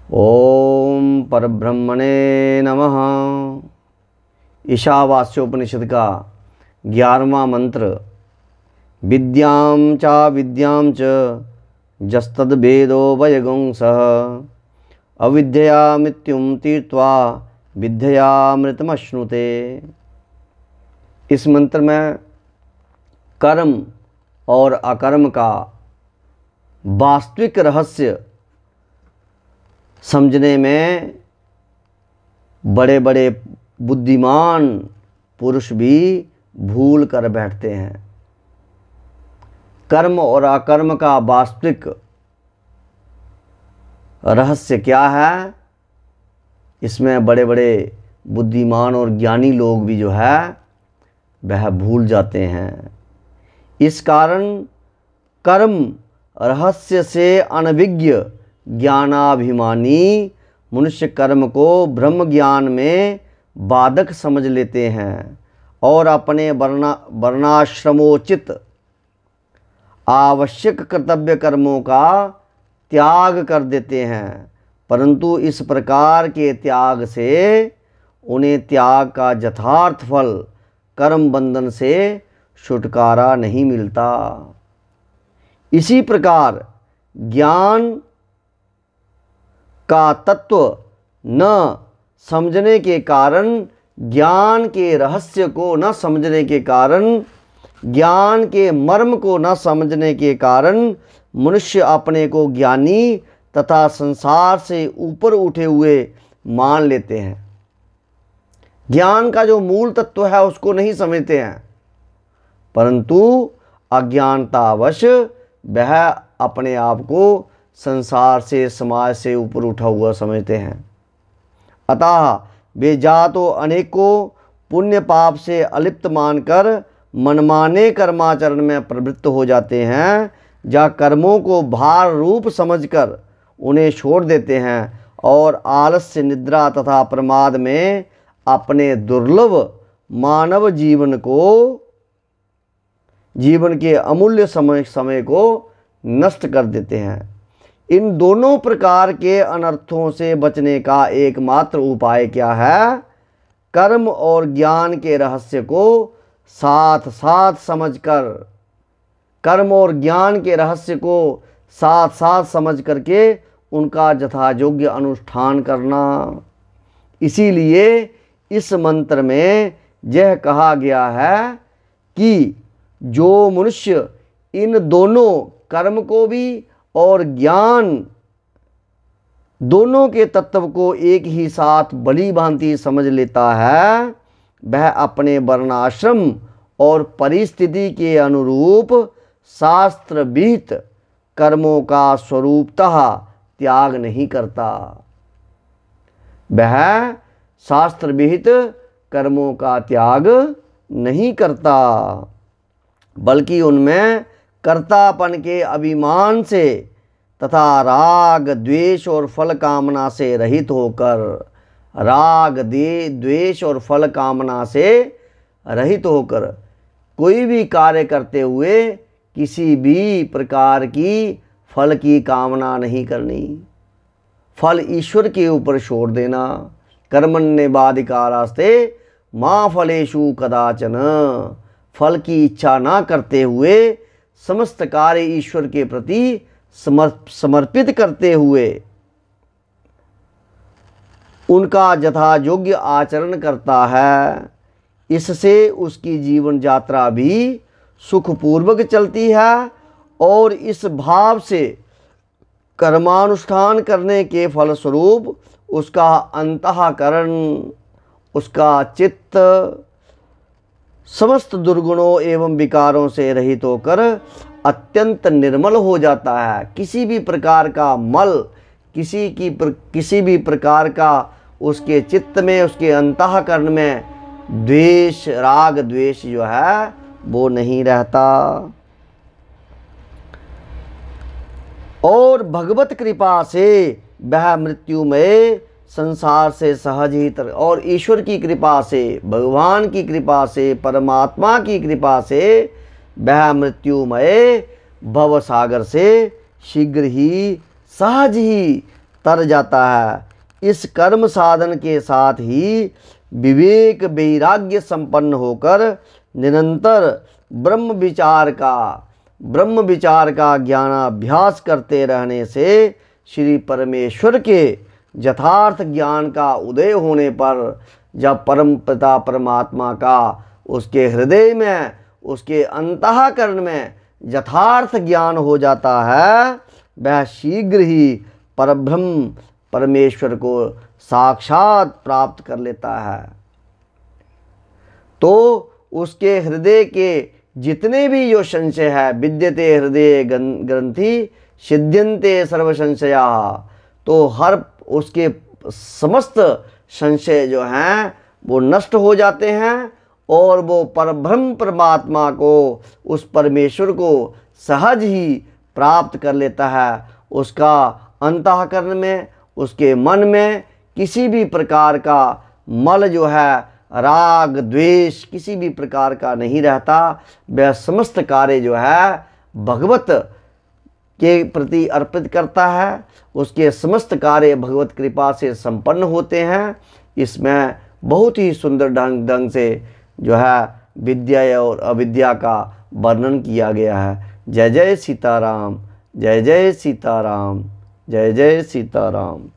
ओम परब्रह्मणे नमः। ईशावास्योपनिषद का 11वां मंत्र। विद्यां चा विद्यां च जस्तद्वेदो वयगुंसः अविद्यया मृत्युं तीर्त्वा विद्ययामृतमश्नुते। इस मंत्र में कर्म और अकर्म का वास्तविक रहस्य समझने में बड़े बड़े बुद्धिमान पुरुष भी भूल कर बैठते हैं। कर्म और अकर्म का वास्तविक रहस्य क्या है, इसमें बड़े बड़े बुद्धिमान और ज्ञानी लोग भी जो है वह भूल जाते हैं। इस कारण कर्म रहस्य से अनभिज्ञ ज्ञानाभिमानी मनुष्य कर्म को ब्रह्म ज्ञान में बाधक समझ लेते हैं और अपने वर्णाश्रमोचित आवश्यक कर्तव्य कर्मों का त्याग कर देते हैं। परंतु इस प्रकार के त्याग से उन्हें त्याग का यथार्थ फल कर्म बंधन से छुटकारा नहीं मिलता। इसी प्रकार ज्ञान का तत्व न समझने के कारण, ज्ञान के रहस्य को न समझने के कारण, ज्ञान के मर्म को न समझने के कारण मनुष्य अपने को ज्ञानी तथा संसार से ऊपर उठे हुए मान लेते हैं। ज्ञान का जो मूल तत्व है उसको नहीं समझते हैं, परंतु अज्ञानतावश वह अपने आप को संसार से, समाज से ऊपर उठा हुआ समझते हैं। अतः वे जा तो अनेकों पुण्य पाप से अलिप्त मानकर मनमाने कर्माचरण में प्रवृत्त हो जाते हैं, या कर्मों को भार रूप समझकर उन्हें छोड़ देते हैं और आलस्य, निद्रा तथा प्रमाद में अपने दुर्लभ मानव जीवन के अमूल्य समय को नष्ट कर देते हैं। इन दोनों प्रकार के अनर्थों से बचने का एकमात्र उपाय क्या है? कर्म और ज्ञान के रहस्य को साथ साथ समझकर, कर्म और ज्ञान के रहस्य को साथ साथ समझ करके उनका यथायोग्य अनुष्ठान करना। इसीलिए इस मंत्र में यह कहा गया है कि जो मनुष्य इन दोनों कर्म को भी और ज्ञान दोनों के तत्व को एक ही साथ भली भांति समझ लेता है, वह अपने वर्णाश्रम और परिस्थिति के अनुरूप शास्त्र विहित कर्मों का स्वरूपतः त्याग नहीं करता। वह शास्त्र विहित कर्मों का त्याग नहीं करता, बल्कि उनमें कर्तापन के अभिमान से तथा राग, द्वेष और फल कामना से रहित होकर, राग, द्वेष और फल कामना से रहित होकर कोई भी कार्य करते हुए किसी भी प्रकार की फल की कामना नहीं करनी। फल ईश्वर के ऊपर छोड़ देना। कर्मण्येवाधिकारास्ते मा फलेषु कदाचन। फल की इच्छा ना करते हुए समस्त कार्य ईश्वर के प्रति समर्पित करते हुए उनका यथायोग्य आचरण करता है। इससे उसकी जीवन यात्रा भी सुखपूर्वक चलती है और इस भाव से कर्मानुष्ठान करने के फलस्वरूप उसका अंतःकरण, उसका चित्त समस्त दुर्गुणों एवं विकारों से रहित होकर अत्यंत निर्मल हो जाता है। किसी भी प्रकार का मल, किसी भी प्रकार का उसके चित्त में, उसके अंतःकरण में द्वेष, राग द्वेष जो है वो नहीं रहता। और भगवत कृपा से वह मृत्युमय संसार से सहज ही और ईश्वर की कृपा से, भगवान की कृपा से, परमात्मा की कृपा से वह मृत्युमय भव सागर से शीघ्र ही सहज ही तर जाता है। इस कर्म साधन के साथ ही विवेक वैराग्य संपन्न होकर निरंतर ब्रह्म विचार का ज्ञानाभ्यास करते रहने से श्री परमेश्वर के यथार्थ ज्ञान का उदय होने पर जब परम पिता परमात्मा का उसके हृदय में, उसके अंतःकरण में यथार्थ ज्ञान हो जाता है, वह शीघ्र ही परब्रह्म परमेश्वर को साक्षात प्राप्त कर लेता है। तो उसके हृदय के जितने भी जो संशय है, विद्यते हृदय ग्रंथि सिद्ध्यन्ते सर्व संशया, तो हर उसके समस्त संशय जो हैं वो नष्ट हो जाते हैं और वो परब्रह्म परमात्मा को, उस परमेश्वर को सहज ही प्राप्त कर लेता है। उसका अंतःकरण में, उसके मन में किसी भी प्रकार का मल जो है, राग द्वेष किसी भी प्रकार का नहीं रहता। वह समस्त कार्य जो है भगवत के प्रति अर्पित करता है। उसके समस्त कार्य भगवत कृपा से संपन्न होते हैं। इसमें बहुत ही सुंदर ढंग से जो है विद्या और अविद्या का वर्णन किया गया है। जय जय सीताराम, जय जय सीताराम, जय जय सीताराम।